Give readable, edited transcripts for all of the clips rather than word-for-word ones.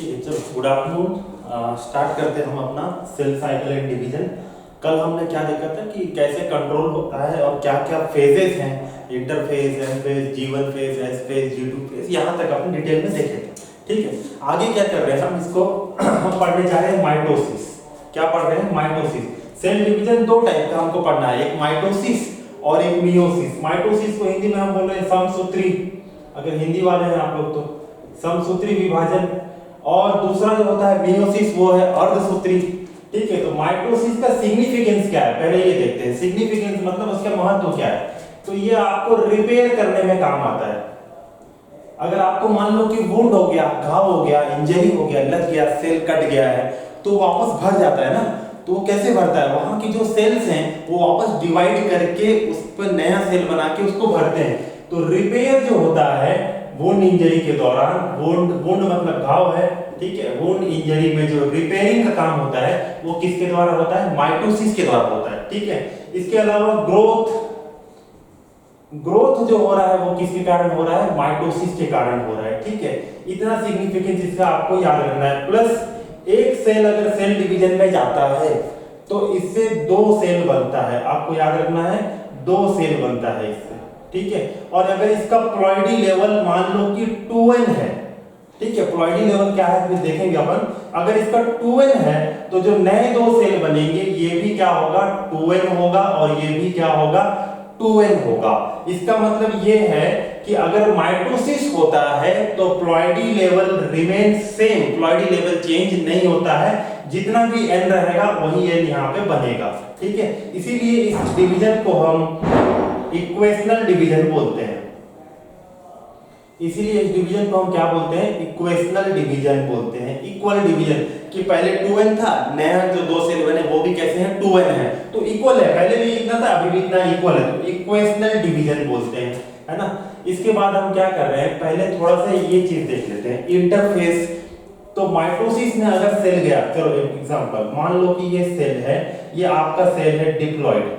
ठीक है, चलो गुड आफ्टरनून। स्टार्ट करते हैं हम अपना सेल साइकिल एंड डिवीजन। कल हमने क्या देखा था कि कैसे कंट्रोल होता है और क्या क्या फेजेस हैं, interphase, N phase, G1 phase, S phase, G2 phase, यहाँ तक अपन डिटेल में देखे थे। ठीक है, आगे क्या कर रहे हैं हम इसको हम पढ़ने जा रहे हैं माइटोसिस। क्या पढ़ रहे हैं? माइटोसिस। सेल डिवीजन दो टाइप का हमको पढ़ना है, एक माइटोसिस और एक मियोसिस। माइटोसिस को हिंदी में हम बोल रहे हैं समसूत्री, अगर हिंदी वाले हैं आप लोग तो समसूत्री विभाजन, और दूसरा जो होता है मियोसिस वो है अर्धसूत्री। ठीक है, तो माइटोसिस का सिग्निफिकेंस क्या है पहले ये देखते हैं। सिग्निफिकेंस मतलब उसका महत्व क्या है। तो ये आपको रिपेयर करने में काम आता है। अगर आपको मान लो कि वुंड हो गया, घाव हो गया, इंजरी हो गया, लग गया, सेल कट गया है, तो वापस भर जाता है ना। तो वो कैसे भरता है? वहां की जो सेल्स हैं वो वापस डिवाइड करके उस पर नया सेल बना के उसको भरते हैं। तो रिपेयर जो होता है वुंड इंजरी के दौरान, वुंड मतलब घाव है, ठीक है, वुंड इंजरी में जो रिपेयरिंग का काम होता है वो किसके द्वारा होता है? माइटोसिस के द्वारा होता है। ठीक है, इसके अलावा ग्रोथ जो हो रहा है वो किसके कारण हो रहा है? माइटोसिस के कारण हो रहा है। ठीक है, इतना सिग्निफिकेंस इसका आपको याद रखना है। प्लस एक सेल अगर सेल डिवीजन में जाता है तो इससे दो सेल बनता है, आपको याद रखना है, दो सेल बनता है इससे। ठीक है, और अगर इसका प्लॉइडी लेवल मान लो कि 2n है, ठीक है, प्लॉइडी लेवल क्या है फिर देखेंगे अपन। अगर इसका 2n है तो जो नए दो सेल बनेंगे ये भी क्या होगा? 2n होगा, और ये भी क्या होगा? 2n होगा। इसका मतलब ये है कि अगर माइटोसिस होता है तो ploidy level remain same, ploidy level change नहीं होता है, जितना भी n रहेगा वही n यहाँ पे बनेगा। ठीक है, इसीलिए इस डिवीजन को हम इक्वेशनल डिवीजन बोलते हैं। इसीलिए इस डिवीजन को हम क्या बोलते हैं? इक्वेशनल डिवीजन बोलते हैं। इक्वल डिवीजन कि पहले 2n था, नया जो दो सेल बने वो भी कैसे हैं? 2n है, तो इक्वल है, पहले भी इतना था अभी भी इतना इक्वल है, तो इक्वेशनल डिवीजन बोलते हैं, है ना। इसके बाद हम क्या कर रहे हैं, पहले थोड़ा सा ये चीज देख लेते हैं, इंटरफेस। तो माइटोसिस में अगर सेल गया, चलो एक एग्जांपल मान लो कि ये सेल है, ये आपका सेल है डिप्लॉइड।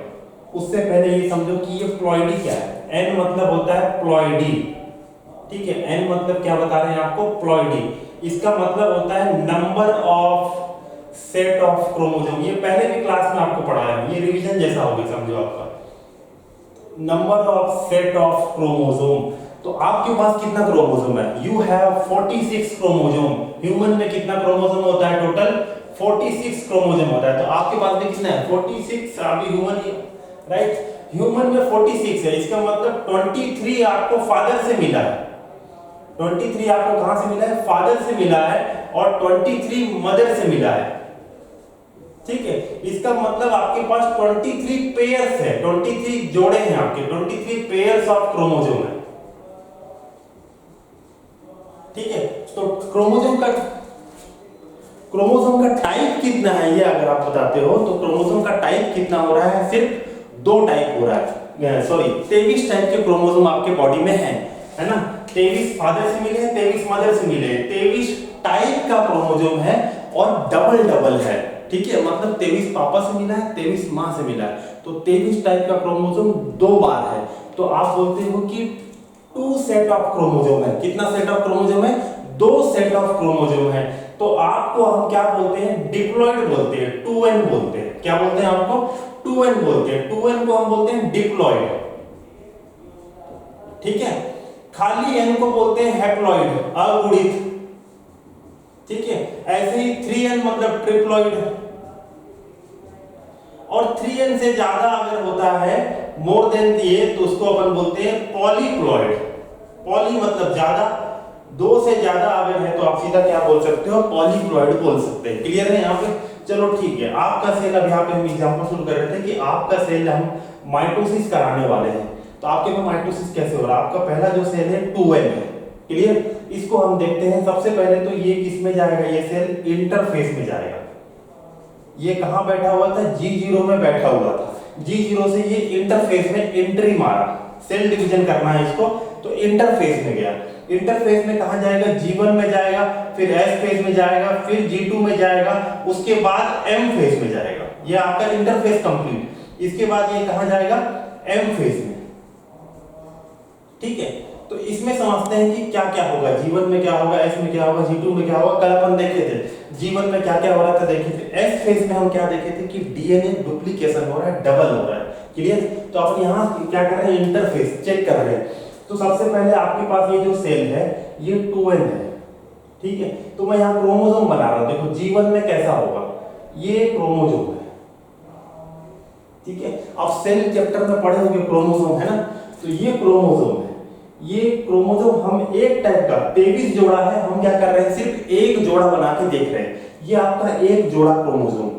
उससे पहले ये समझो कि ये प्लॉइडी क्या है। n मतलब होता है प्लॉइडी, ठीक है, n मतलब क्या बता रहे हैं आपको? प्लॉइडी। इसका मतलब होता है number of set of chromosome. ये पहले भी क्लास में आपको पढ़ाया है, ये रिवीजन जैसा होगा, समझो आपका number of set of chromosome. तो आपके पास कितना क्रोमोसोम है? You have 46 chromosome. ह्यूमन में कितना क्रोमोसोम होता है? टोटल 46 क्रोमोसोम होता है। तो आपके पास में कितना है? 46। अभी ह्यूमन, राइट, ह्यूमन में 46 है, इसका मतलब 23 आपको फादर से मिला है। 23 आपको कहां से मिला है? फादर से मिला है, और 23 मदर से मिला है। ठीक है, इसका मतलब आपके पास 23 पेयर्स है, 23 जोड़े हैं आपके, 23 पेयर्स ऑफ क्रोमोसोम है। ठीक है, तो क्रोमोसोम का टाइप कितना है ये अगर आप बताते हो तो क्रोमोसोम का टाइप कितना हो रहा है? सिर्फ 2 टाइप हो रहा है, सॉरी 23 टाइप के क्रोमोसोम आपके बॉडी में है ना। 23 फादर से मिले हैं, 23 मदर से मिले हैं, 23 टाइप का क्रोमोसोम है, और डबल है। ठीक है, मतलब 23 पापा से मिला है, 23 माँ से मिला है, तो 23 टाइप का क्रोमोसोम 2 बार है। तो आप बोलते हो कि 2 सेट ऑफ क्रोमोसोम है। कितना सेट ऑफ क्रोमोसोम है? 2 सेट ऑफ क्रोमोसोम है। तो आपको हम क्या बोलते हैं? डिप्लॉइड बोलते हैं, 2n बोलते हैं। क्या बोलते हैं आपको? 2n बोलते हैं। 2n को हम बोलते हैं डिप्लॉइड। ठीक है, खाली n को बोलते हैं हैप्लॉइड, अगुणित। ठीक है, ऐसे ही 3n मतलब ट्रिप्लॉइड, और 3n से ज्यादा अगर होता है, मोर देन ये, तो उसको अपन बोलते हैं पॉलीप्लॉइड। पॉली मतलब ज्यादा, 2 से ज्यादा अगर है तो आप सीधा क्या बोल सकते हो? पॉलीप्लॉइड बोल सकते हैं। क्लियर है यहाँ पे? चलो ठीक है, आपका सेल, अब यहाँ पे हम एग्जांपल शुरू कर रहे थे कि आपका सेल हम माइटोसिस कराने वाले हैं। तो आपके में माइटोसिस कैसे हो रहा है? आपका पहला जो सेल है 2n है। क्लियर, इसको हम देखते हैं। सबसे पहले तो ये किस में जाएगा? ये सेल इंटरफेस में जाएगा। ये कहां बैठा हुआ था? G0 में बैठा हुआ था। G0 से ये इंटरफेस में एंट्री मारा, सेल डिवीजन करना है इसको, तो इंटरफेस में गया। इंटरफेस में कहां जाएगा? G1 में जाएगा, फिर S फेज में जाएगा, फिर G2 में जाएगा, उसके बाद M फेज में जाएगा। ये आपका इंटरफेस कंप्लीट। इसके बाद ये कहां जाएगा? M फेज में। ठीक है, तो इसमें समझते हैं कि क्या क्या होगा, जीवन में क्या होगा, एस में क्या होगा, G2 में क्या होगा। कल अपन देखे थे जीवन में क्या क्या हो रहा था, देखे थे। एस फेज में हम क्या देखे थे कि डीएनए डुप्लीकेशन हो रहा है, डबल हो रहा है। क्लियर? तो अपन यहाँ क्या कर रहे हैं, इंटरफेस चेक कर रहे हैं। तो सबसे पहले आपके पास ये जो सेल है ये 2n है, ठीक है। तो मैं यहाँ क्रोमोसोम बना रहा हूँ, देखो जीवन में कैसा होगा, ये क्रोमोसोम है, ठीक है। अब सेल चैप्टर में पढ़े होंगे क्रोमोसोम, है ना। तो ये क्रोमोसोम है, ये क्रोमोसोम हम एक टाइप का 23 जोड़ा है, हम क्या कर रहे हैं, सिर्फ एक जोड़ा बना के देख रहे हैं। ये आपका एक जोड़ा क्रोमोसोम,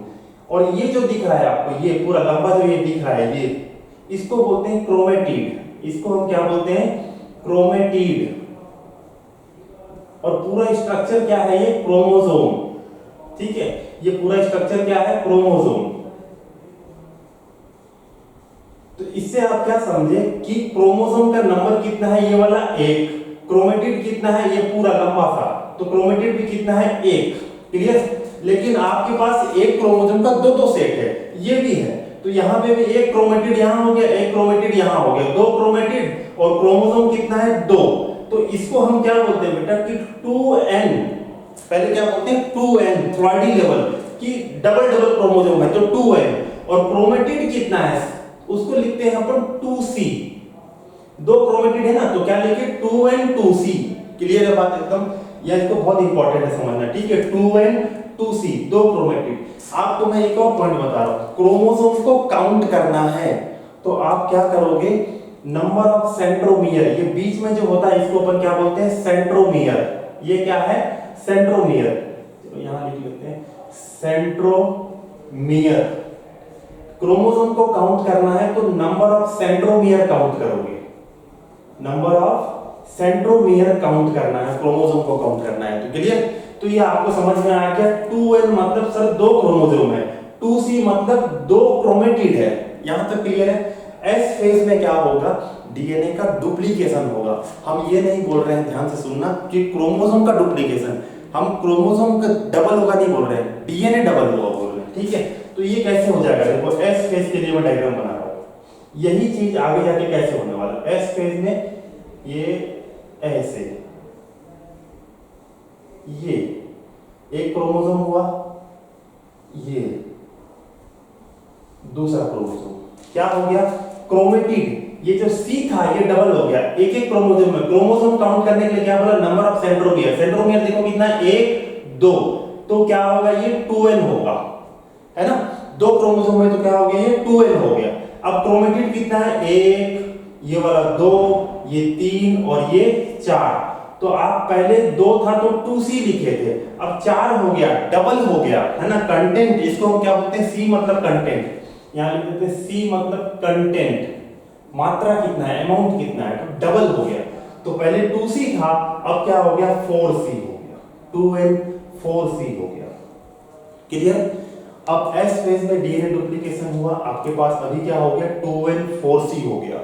और ये जो दिख रहा है आपको, ये पूरा लंबा जो ये दिख रहा है, ये इसको बोलते हैं क्रोमेटिड। इसको हम क्या बोलते हैं, क्रोमेटिड। और पूरा स्ट्रक्चर क्या है, ये क्रोमोसोम, ठीक है। ये पूरा स्ट्रक्चर क्या है, क्रोमोसोम। तो इससे आप क्या समझे कि क्रोमोसोम का नंबर कितना है, ये वाला 1। क्रोमेटिड कितना है, ये पूरा लंबा सा, तो क्रोमेटिड भी कितना है, 1। क्लियर? लेकिन आपके पास एक क्रोमोसोम का दो सेट है, ये भी है। तो यहाँ पे भी एक क्रोमेटिड यहाँ हो गया, एक क्रोमेटिड यहाँ हो गया, 2 क्रोमेटिड, और क्रोमोसोम कितना है, 2। तो इसको हम क्या बोलते हैं बेटा कि 2n, पहले क्या बोलते हैं 2n, थर्डी लेवल की डबल क्रोमोसोम है तो 2n। और क्रोमेटिड कितना है, उसको लिखते हैं अपन 2c। 2 क्रोमेटिड है ना, तो क्या लिखे 2n 2c। क्लियर है बात एकदम? यह इसको बहुत इंपॉर्टेंट है समझना, ठीक है। 2n 2c, 2 chromatid. आपको मैं एक और पॉइंट बता रहा हूं, क्रोमोसोम को काउंट करना है तो आप क्या करोगे, नंबर ऑफ सेंट्रोमियर, ये बीच में जो होता है इसको अपन क्या बोलते हैं, सेंट्रोमियर। ये क्या है, सेंट्रोमियर। चलो यहां लिख लेते हैं, सेंट्रोमियर। क्रोमोसोम को काउंट करना है तो नंबर ऑफ सेंट्रोमियर काउंट करोगे, नंबर ऑफ सेंट्रोमियर काउंट करना है, क्रोमोसोम को काउंट करना है। तो क्लियर? तो ये आपको समझ में आ गया। 2n मतलब सर 2 क्रोमोसोम है, 2c मतलब 2 क्रोमेटिड है। यहां तक क्लियर है? एस फेज में क्या होगा, डीएनए का डुप्लीकेशन होगा। हम ये नहीं बोल रहे हैं, ध्यान से सुनना, कि क्रोमोसोम का डुप्लीकेशन, हम क्रोमोसोम का डबल होगा नहीं बोल रहे हैं, डीएनए डबल होगा बोल रहे हैं, ठीक है। तो ये कैसे हो जाएगा, देखो एस फेज के लिए मैं डायग्राम बना रहा हूं, यही चीज आगे जाके कैसे होने वाला है। एस फेज में ये ऐसे, ये एक क्रोमोसोम हुआ, ये दूसरा क्रोमोसोम क्या हो गया, क्रोमेटिड। ये जो C था ये डबल हो गया, एक एक क्रोमोसोम में। क्रोमोसोम काउंट करने के लिए क्या बोला, नंबर ऑफ सेंट्रोमियर। सेंट्रोमियर देखो कितना है, 1 2, तो क्या होगा, ये 2n होगा, है ना। 2 क्रोमोसोम में तो क्या हो गया, ये 2n हो गया। अब क्रोमेटिड कितना है, 1, ये वाला 2, ये 3 और ये 4। तो आप पहले 2 था तो 2c लिखे थे, अब 4 हो गया, डबल हो गया, है ना। कंटेंट, इसको हम क्या बोलते हैं, C मतलब कंटेंट, यहां लिख देते हैं C मतलब कंटेंट, मात्रा कितना है, अमाउंट कितना है, तो डबल हो गया। तो पहले 2c था, अब क्या हो गया, 4c हो गया, 2n 4c हो गया। क्लियर? अब एस फेज में डीएनए डुप्लीकेशन हुआ, आपके पास अभी क्या हो गया, 2n 4c हो गया।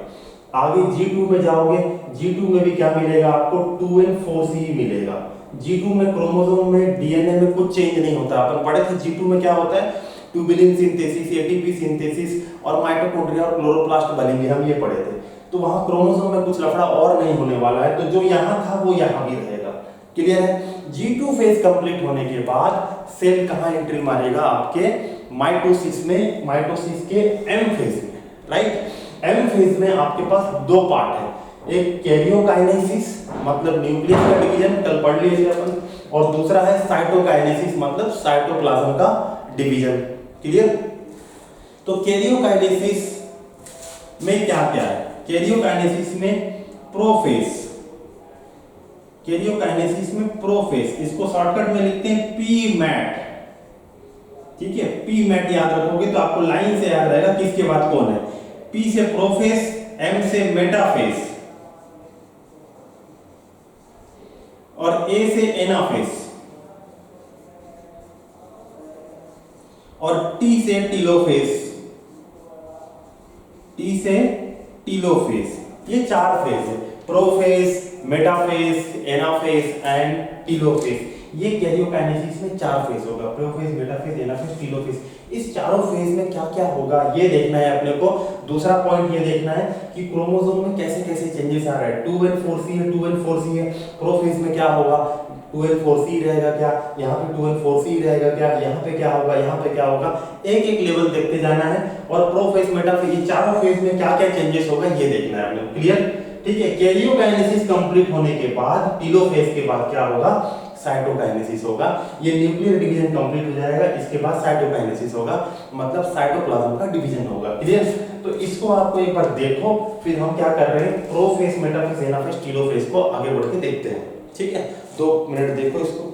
आगे G2 में जाओगे, G2 में भी क्या मिलेगा आपको, 2n 4c ही मिलेगा। G2 में क्रोमोसोम में डीएनए में कुछ चेंज नहीं होता। अपन पढ़े थे G2 में क्या होता है, ट्यूबिलिन सिंथेसिस, एटीपी सिंथेसिस और माइटोकॉन्ड्रिया और क्लोरोप्लास्ट बनेंगे, हम ये पढ़े थे। तो वहां क्रोमोसोम में कुछ लफड़ा और नहीं होने वाला है, तो जो यहां था वो यहां भी रहेगा। क्लियर है? G2 फेज कंप्लीट होने के बाद सेल कहां एंट्री मारेगा, आपके माइटोसिस में, माइटोसिस के एम फेज में, राइट। एम फेज में आपके पास 2 पार्ट है, एक कैरियोकाइनेसिस मतलब न्यूक्लियस का डिवीजन, कल पढ़ लिए अपन, और दूसरा है साइटोकाइनेसिस मतलब साइटोप्लाज्म का डिवीजन। क्लियर? तो कैरियोकाइनेसिस में क्या क्या है, कैरियोकाइनेसिस में प्रोफेज, कैरियोकाइनेसिस में प्रोफेज, इसको शॉर्टकट में लिखते हैं पीमैट, ठीक है। पीमैट याद रखोगे तो आपको लाइन से याद रहेगा किसके बाद कौन है। P से प्रोफेज, M से मेटाफेज और A से एनाफेज और T से टीलोफेज, T से टीलोफेज। ये 4 फेज है, prophase, metaphase, anaphase and telophase. ये कैरियोकाइनेसिस में 4 फेज होगा, प्रोफेज, मेटाफेज, एनाफेज, टेलोफेज। इस चारों फेज में क्या क्या होगा ये देखना है अपने को। दूसरा पॉइंट ये देखना है कि क्रोमोसोम में कैसे कैसे चेंजेस आ रहे हैं। 2n4c है, 2n4c है, प्रोफेज में क्या होगा, 2n4c रहेगा क्या, यहाँ पे 2n4c रहेगा क्या, यहाँ पे क्या होगा, यहाँ पे क्या होगा, एक एक लेवल देखते जाना है। और प्रोफेज, मेटाफेज, ये चारों फेज में क्या क्या चेंजेस होगा ये देखना है अपने। क्लियर, ठीक है। कैरियोकाइनेसिस कंप्लीट होने के बाद टेलोफेज के बाद क्या होगा, साइटोकाइनेसिस होगा। ये न्यूक्लियर डिवीजन कंप्लीट हो जाएगा, इसके बाद साइटोकाइनेसिस होगा, मतलब साइटोप्लाज्म का डिवीजन होगा। क्लियर, तो इसको आपको एक बार देखो, फिर हम क्या कर रहे हैं, प्रोफेज, मेटाफेज, एनाफेज, टेलोफेज को आगे बढ़ के देखते हैं। ठीक है, 2 मिनट देखो इसको।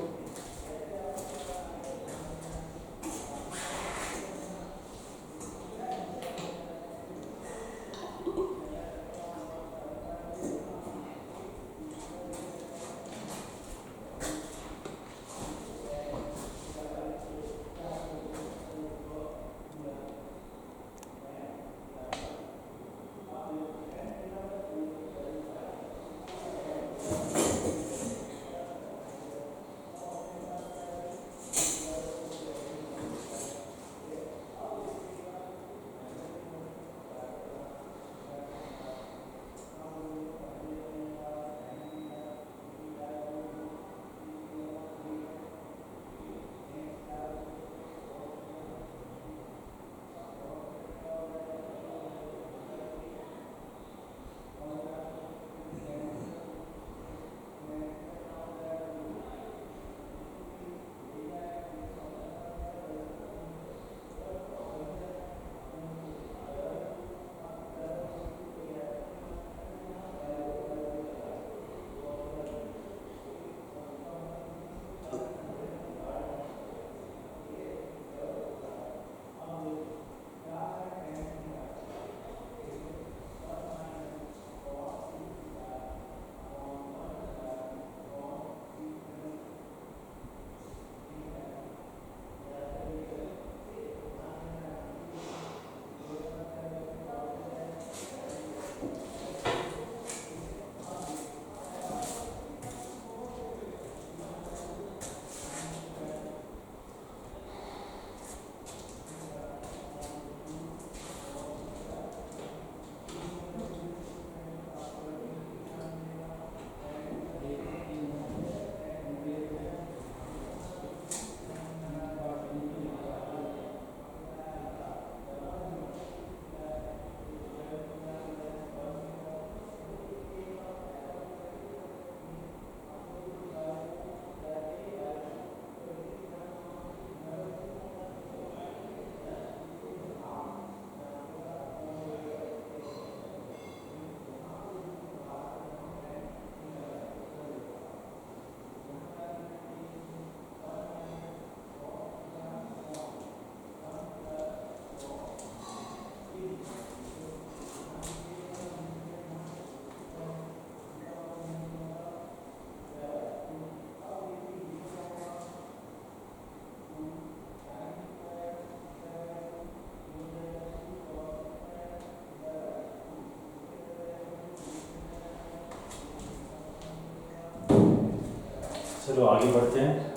चलो आगे बढ़ते हैं।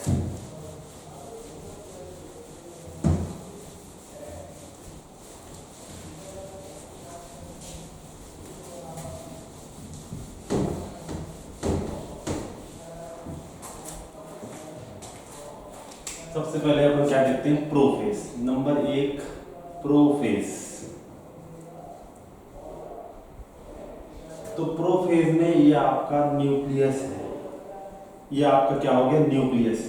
सबसे पहले अपन क्या देखते हैं, प्रोफेज। Number 1 prophase. तो प्रोफेज में ये आपका न्यूक्लियस है, ये आपका क्या हो गया, न्यूक्लियस।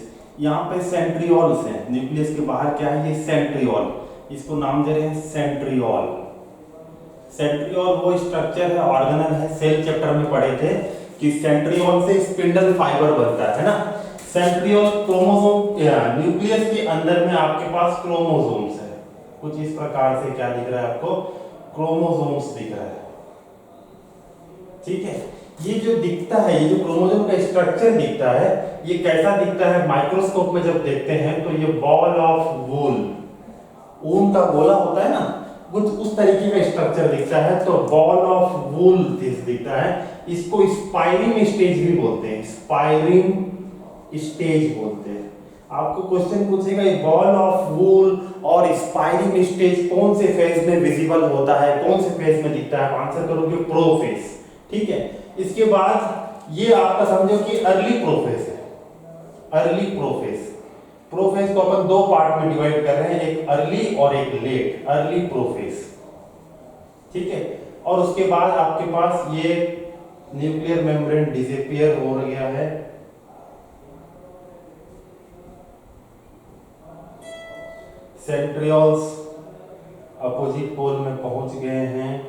यहाँ पे सेंट्रियोल्स है, न्यूक्लियस के बाहर क्या है, ये सेंट्रियोल, इसको नाम दे रहे हैं सेंट्रियोल। सेंट्रियोल वो स्ट्रक्चर है, ऑर्गेनल है, सेल चैप्टर में पढ़े थे कि सेंट्रियोल से स्पिंडल फाइबर बनता है ना। सेंट्रियोल क्रोमोसोम, न्यूक्लियस के अंदर में आपके पास क्रोमोसोम्स है, कुछ इस प्रकार से क्या दिख रहा है आपको, क्रोमोसोम्स दिख रहा है। ठीक है, ये जो दिखता है, ये जो क्रोमोसोम का स्ट्रक्चर दिखता है, ये कैसा दिखता है, माइक्रोस्कोप में जब देखते हैं तो ये बॉल ऑफ वूल, ऊन का गोला होता है ना, कुछ उस तरीके का स्ट्रक्चर दिखता है, तो बॉल ऑफ वूल दिखता है। इसको स्पाइरिंग स्टेज भी बोलते हैं, स्पाइरिंग स्टेज बोलते हैं। आपको क्वेश्चन पूछेगा बॉल ऑफ वूल और स्पाइरिंग स्टेज कौन से फेज में विजिबल होता है, कौन से फेज में दिखता है, आप आंसर करोगे प्रोफेज। ठीक है, इसके बाद ये आपका समझो कि अर्ली प्रोफेज है, अर्ली प्रोफेज। प्रोफेज को अपन दो पार्ट में डिवाइड कर रहे हैं, एक अर्ली और एक लेट, अर्ली प्रोफेज। ठीक है, और उसके बाद आपके पास ये न्यूक्लियर मेम्ब्रेन डिसअपीयर हो गया है, सेंट्रियोल्स अपोजिट पोल में पहुंच गए हैं,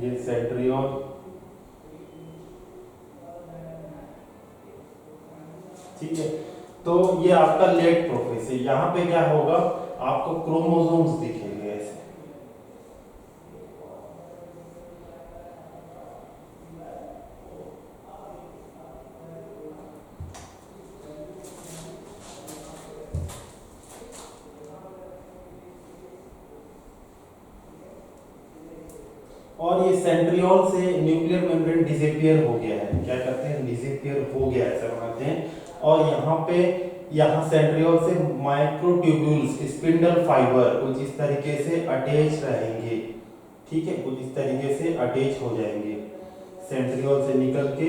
ये सेंट्रियोल, ठीक है। तो ये आपका लेट प्रोफेज है। यहां पे क्या होगा, आपको क्रोमोसोम्स दिखेंगे ऐसे, और ये सेंट्रियोल से न्यूक्लियर मेम्ब्रेन डिसअपीयर हो गया है, क्या करते हैं, डिसअपीयर हो गया ऐसा बनाते हैं। और यहाँ पे यहाँ सेंट्रियोल से माइक्रोट्यूब्यूल्स स्पिंडल फाइबर कुछ इस तरीके से अटैच रहेंगे। ठीक है, कुछ इस तरीके से अटैच हो जाएंगे, सेंट्रियोल से निकल के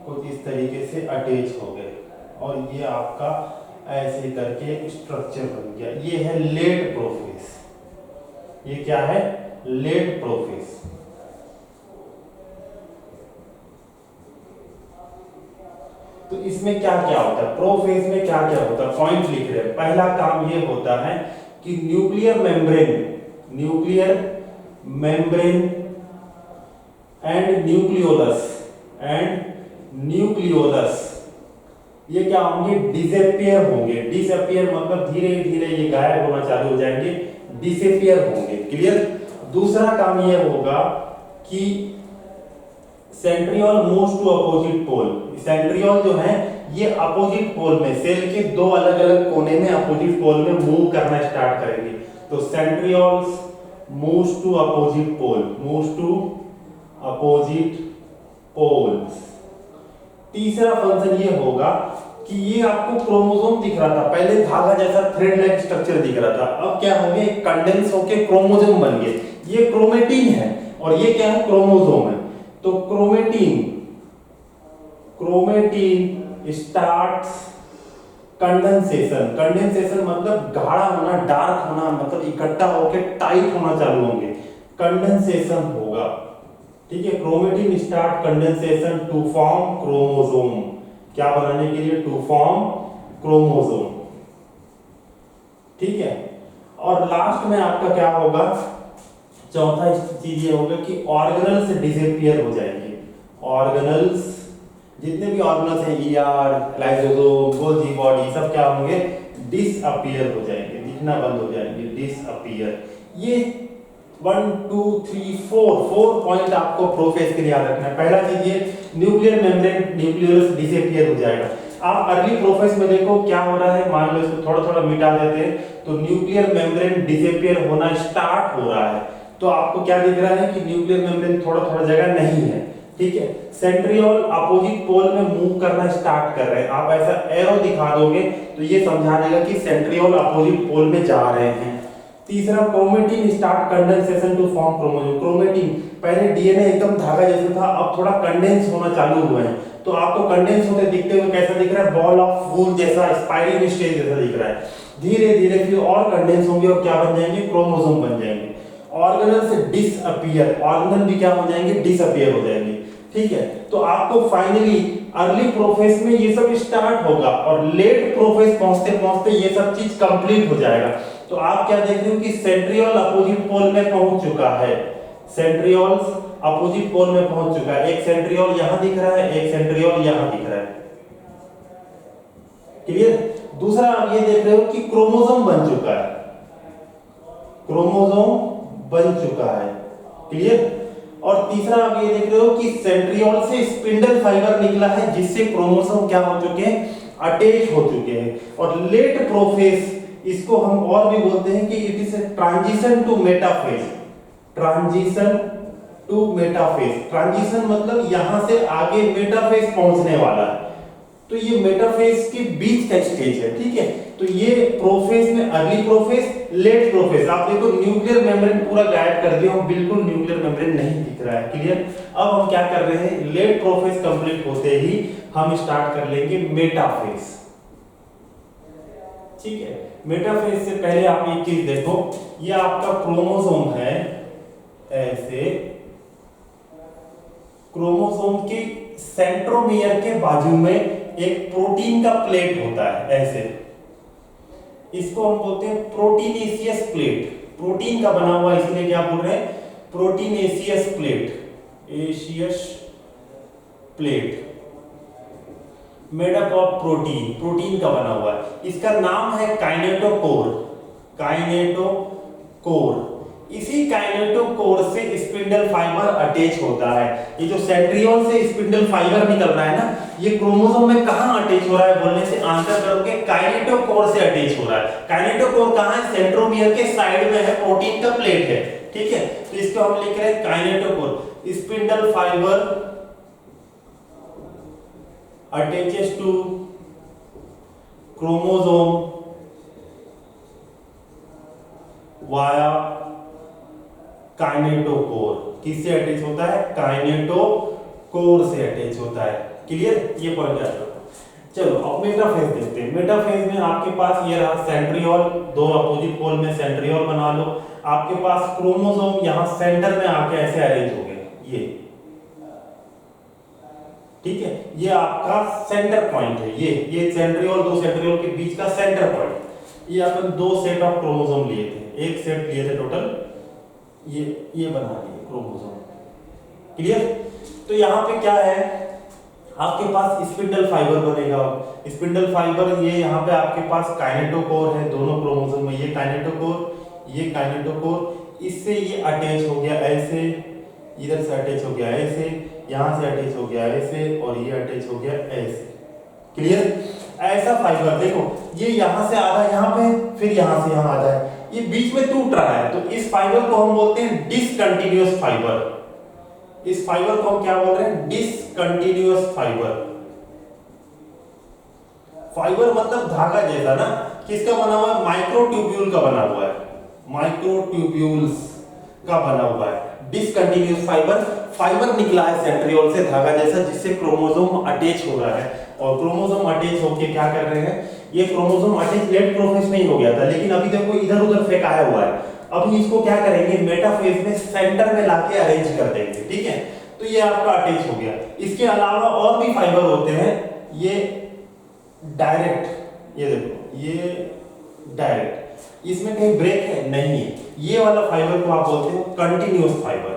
कुछ इस तरीके से अटैच हो गए, और ये आपका ऐसे करके एक स्ट्रक्चर बन गया। ये है लेट प्रोफेज। ये क्या है, लेट प्रोफेज। तो इसमें क्या क्या होता है, प्रोफेज में क्या क्या होता है, पॉइंट लिख रहे हैं। पहला काम ये होता है कि न्यूक्लियर मेम्ब्रेन एंड न्यूक्लियोलस ये क्या होंगे, डिसअपीयर होंगे। डिसअपीयर मतलब धीरे धीरे ये गायब होना चालू हो जाएंगे, डिसअपीयर होंगे। क्लियर। दूसरा काम ये होगा कि centriole moves to opposite pole. Centriole जो है ये अपोजिट पोल में, सेल के दो अलग अलग कोने में अपोजिट पोल में मूव करना स्टार्ट करेंगे। तो centrioles moves to opposite pole, moves to opposite poles. तीसरा फंक्शन ये होगा कि ये आपको क्रोमोसोम दिख रहा था, पहले धागा जैसा थ्रेड लाइक स्ट्रक्चर दिख रहा था, अब क्या हो गया, कंडेंस होके क्रोमोसोम बन गए। ये क्रोमेटिन है और ये क्या है, क्रोमोसोम है। तो क्रोमेटिन स्टार्ट्स कंडेंसेशन मतलब गाढ़ा होना, डार्क होना, मतलब इकट्ठा होकर टाइट होना चालू होंगे, कंडेंसेशन होगा। ठीक है, chromatin start condensation to form chromosome. क्या बनाने के लिए, टू फॉर्म क्रोमोसोम। ठीक है, और लास्ट में आपका क्या होगा, चौथा चीज ये होगा कि ऑर्गेनल्स डिसअपीयर हो जाएंगे। ऑर्गेनल्स, जितने भी ऑर्गेनल्स हैं, ईआर, लाइसोसोम, गोल्गी बॉडी, सब क्या होंगे, डिसअपीयर हो जाएंगे, दिखना बंद हो जाएंगे, डिसअपीयर। ये 1 2 3 4 पॉइंट आपको प्रोफेज के लिए याद रखना है। पहला चीज ये न्यूक्लियर मेम्ब्रेन न्यूक्लियोलस डिसअपीयर हो जाएगा। आप अर्ली प्रोफेज में देखो क्या हो रहा है, मान लो इसको थोड़ा थोड़ा मिटा देते हैं तो न्यूक्लियर मेम्ब्रेन डिसअपीयर होना स्टार्ट हो रहा है। तो आपको क्या दिख रहा है कि न्यूक्लियर मेम्ब्रेन थोड़ा थोड़ा जगह नहीं है। ठीक है, सेंट्रियोल अपोजिट पोल में मूव करना स्टार्ट कर रहे हैं। आप ऐसा एरो दिखा दोगे तो ये समझा देगा कि सेंट्रियोल अपोजिट पोल में जा रहे हैं। तीसरा, chromatin start condensation to form chromosome. Chromatin पहले डीएनए एकदम धागा जैसा था, अब थोड़ा कंडेंस होना चालू हुआ है। तो आपको कंडेंस होते दिखते हुए कैसा दिख रहा है, बॉल ऑफ वूल जैसा, स्पाइरल स्टेज जैसा दिख रहा है। धीरे धीरे फिर और कंडेंस होंगे और क्या बन जाएंगे, क्रोमोसोम बन जाएंगे। ऑर्गेनल से डिसअपीयर, ऑर्गेनल भी क्या हो जाएंगे, डिसअपीयर हो जाएंगे। ठीक है, तो आपको फाइनली अर्ली प्रोफेज में ये सब स्टार्ट होगा और लेट प्रोफेज पहुंचते पहुंचते ये सब चीज कंप्लीट हो जाएगा। तो आप क्या देख रहे हो कि सेंट्रियोल अपोजिट पोल में पहुंच चुका है, सेंट्रियोल्स अपोजिट पोल में पहुंच चुका है। एक सेंट्रियोल यहां दिख रहा है, एक सेंट्रियोल यहां दिख रहा है। क्लियर। दूसरा आप ये देख रहे हो कि क्रोमोसोम बन चुका है, क्रोमोसोम बन चुका है। क्लियर। और तीसरा आप ये देख रहे हो कि सेंट्रियोल से स्पिंडल फाइबर निकला है जिससे क्रोमोसोम क्या हो चुके हैं, अटैच हो चुके हैं। और लेट प्रोफेज, इसको हम और भी बोलते हैं कि it is a transition to metaphase, transition to metaphase. Transition मतलब यहां से आगे मेटाफेज पहुंचने वाला है, तो ये मेटाफेज के बीच का स्टेज है, ठीक है। तो ये प्रोफेज में अर्ली प्रोफेज, लेट प्रोफेज। आप देखो न्यूक्लियर मेम्ब्रेन पूरा गायब कर दिया, बिल्कुल न्यूक्लियर मेम्ब्रेन नहीं दिख रहा है, क्लियर। अब हम क्या कर रहे हैं, लेट प्रोफेज कंप्लीट होते ही हम स्टार्ट कर लेंगे मेटाफेज, ठीक है। मेटाफेज से पहले आप एक चीज देखो, ये आपका क्रोमोसोम है, ऐसे क्रोमोसोम के सेंट्रोमियर के बाजू में एक प्रोटीन का प्लेट होता है, ऐसे, इसको हम बोलते हैं प्रोटीनेशियस प्लेट। प्रोटीन का बना हुआ, इसलिए क्या बोल रहे हैं, proteinaceous plate, Asia's plate made up of protein, protein का बना हुआ है। इसका नाम है काइनेटोकोर, काइनेटोकोर। इसी काइनेटोकोर से स्पिंडल फाइबर अटैच होता है। ये जो सेंट्रियोल से स्पिंडल फाइबर निकल रहा है ना, ये क्रोमोसोम में कहां अटैच हो रहा है बोलने से आंसर करोगे, काइनेटोकोर से अटैच हो रहा है। काइनेटोकोर कहां है, सेंट्रोमियर के साइड में है, प्रोटीन का प्लेट है, ठीक है। तो इसको हम लिख रहे हैं kinetochore. Spindle fibre attaches to chromosome via kinetochore. किससे अटैच होता है, काइनेटोकोर से अटैच होता है, क्लियर। ये पॉइंट याद रखो। चलो अब मेटाफेज देखते हैं। मेटाफेज में आपके पास ये रहा सेंट्रियोल, दो अपोजिट पोल में सेंट्रियोल बना लो। आपके पास क्रोमोसोम यहां सेंटर में आके ऐसे अरेंज हो गए, ये, ठीक है। ये आपका सेंटर पॉइंट है, ये सेंट्रियोल, दो सेंट्रियोल के बीच का सेंटर पॉइंट। ये अपन दो सेट ऑफ क्रोमोसोम लिए थे, एक सेट लिए थे टोटल, ये बना लिए क्रोमोसोम, क्लियर। तो यहाँ पे क्या है, आपके पास स्पिंडल फाइबर बनेगा। स्पिंडल फाइबर ये यहाँ पे आपके पास काइनेटोकोर है, दोनों क्रोमोसोम में, ये काइनेटोकोर, ये काइनेटोकोर, इससे ये अटैच हो गया ऐसे, इधर से अटैच हो गया ऐसे, यहां से अटैच हो गया ऐसे, और ये अटैच हो गया ऐसे, क्लियर। ऐसा फाइबर देखो, ये यहां से आधा यहां पे, फिर यहां से यहां आ जाए, ये बीच में टूट रहा है, तो इस फाइबर को हम बोलते हैं डिसकंटीन्यूअस फाइबर। इस फाइबर को हम क्या बोल रहे हैं, डिसकंटीन्यूअस फाइबर। फाइबर मतलब धागा जैसा ना, किसका बना हुआ है, माइक्रोट्यूब्यूल का बना हुआ है, माइक्रोट्यूब्यूल्स का बना हुआ है। डिसकंटीन्यूअस फाइबर, फाइबर निकला है सेंट्रियोल से धागा जैसा, जिससे क्रोमोसोम अटैच हो रहा है। और क्रोमोसोम अटैच होके क्या कर रहे हैं, ये क्रोमोसोम अटैच लेट प्रोफेज में ही हो गया था, लेकिन अभी देखो इधर उधर फेंकाया हुआ है। अभी इसको क्या करेंगे, मेटाफेज में सेंटर में लाके अरेंज कर देंगे, ठीक है। तो ये आपका अटैच हो गया। इसके अलावा और भी फाइबर होते हैं, ये डायरेक्ट, ये देखो ये डायरेक्ट, इसमें कहीं ब्रेक है नहीं है। ये वाला फाइबर को आप बोलते हो कंटिन्यूअस फाइबर।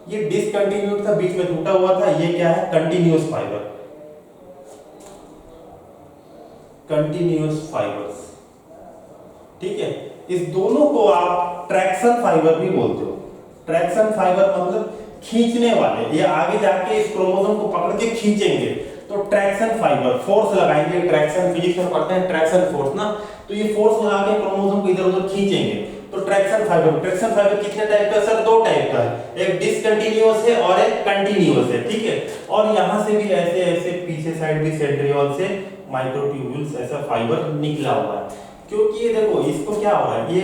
ये डिसकंटिन्यूअस था, बीच में टूटा हुआ था, ये क्या है, कंटिन्यूअस फाइबर, कंटिन्यूअस फाइबर्स, ठीक है। इस दोनों को आप ट्रैक्शन फाइबर भी बोलते हो। ट्रैक्शन फाइबर मतलब खींचने वाले, ये आगे जाके इस क्रोमोसोम को पकड़ के खींचेंगे, तो ट्रैक्शन फाइबर, फोर्स लगाएंगे, ट्रैक्शन फिजिक्स में पढ़ते हैं ट्रैक्शन फोर्स ना, तो ये फोर्स लगा के क्रोमोसोम को इधर उधर खींचेंगे, तो ट्रैक्शन फाइबर। ट्रैक्शन फाइबर कितने टाइप का सर, दो टाइप का है, एक डिसकंटीन्यूअस है और एक कंटीन्यूअस है, ठीक है। और यहां से भी ऐसे ऐसे पीछे साइड भी सेंट्रियोल से माइक्रोट्यूब्यूल्स ऐसा फाइबर निकला हुआ है। क्योंकि ये देखो इसको क्या हो रहा है, ये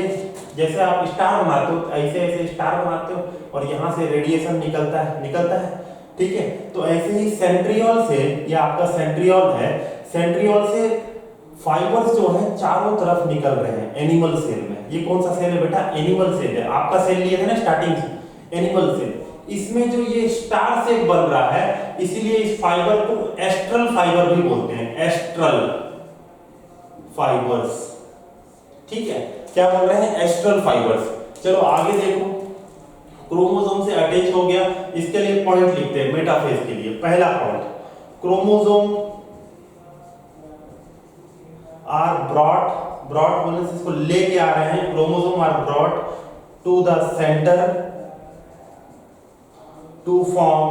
जैसे आप स्टार बनाते हो, ऐसे ऐसे स्टार बनाते हो, और यहां से रेडिएशन निकलता है, ठीक है। तो ऐसे ही सेंट्रियोल से, ये आपका सेंट्रियोल है, सेंट्रियोल से फाइबर्स जो है चारों तरफ निकल रहे हैं एनिमल सेल में। ये कौन सा सेल है बेटा, एनिमल सेल है। आपका सेल लिए थे ना स्टार्टिंग से, एनिमल सेल। इसमें जो ये स्टार शेप बन रहा है, इसीलिए इस फाइबर को एस्ट्रल फाइबर भी बोलते हैं, एस्ट्रल फाइबर्स, ठीक है। क्या बोल रहे हैं, एस्ट्रल फाइबर्स। चलो आगे देखो, क्रोमोसोम से अटैच हो गया, इसके लिए पॉइंट लिखते हैं मेटाफेज के लिए। पहला पॉइंट, क्रोमोसोम आर ब्रॉट बोलने से इसको लेके आ रहे हैं, chromosome are brought to the centre to form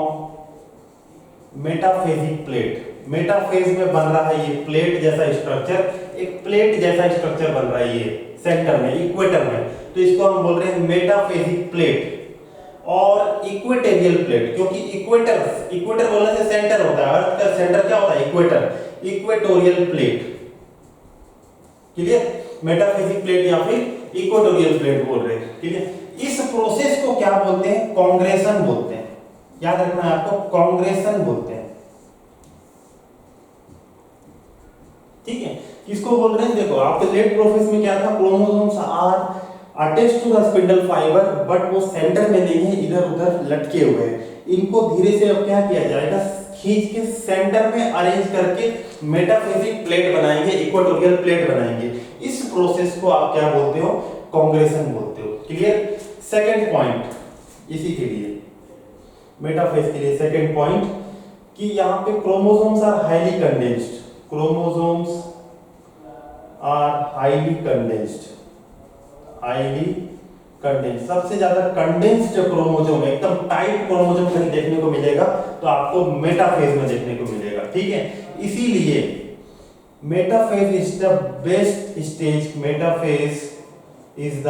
metaphasic plate. Metaphase में बन रहा है ये प्लेट जैसा स्ट्रक्चर, एक प्लेट जैसा स्ट्रक्चर बन रहा है ये सेंटर में, इक्वेटर में, तो इसको हम बोल रहे हैं मेटाफेजिक प्लेट। और इक्वेटोरियल प्लेट, क्योंकि इक्वेटर इक्वेटर बोलने से सेंटर होता है, अर्थ का सेंटर क्या होता है, equator, equatorial plate. Clear, metaphysic plate या फिर इक्वेटोरियल प्लेट बोल रहे हैं। ठीक है, इस प्रोसेस को क्या बोलते हैं, कांग्रेशन बोलते हैं। याद रखना है आपको, कांग्रेशन बोलते हैं। ठीक है, किसको बोल रहे हैं, देखो आपके लेट प्रोसेस में क्या था, chromosomes are attached to the spindle fibre, but वो सेंटर में नहीं है, इधर उधर लटके हुए हैं। इनको धीरे से अब क्या किया जाएगा, खींच के सेंटर में अरेंज करके मेटाफिजिक प्लेट बनाएंगे, इक्वेटोरियल प्लेट बनाएंगे। इस प्रोसेस को आप क्या बोलते हो, कांग्रेशन बोलते हो। क्लियर, सेकंड पॉइंट इसी के लिए, मेटाफेज के लिए सेकंड पॉइंट, कि यहां पे chromosomes are highly condensed, chromosomes are highly condensed, highly condensed. सबसे ज्यादा कंडेंस्ड क्रोमोसोम, एकदम टाइट क्रोमोसोम कहीं देखने को मिलेगा तो आपको मेटाफेज में देखने को मिलेगा। ठीक है, इसीलिए metaphase is the best stage, metaphase is the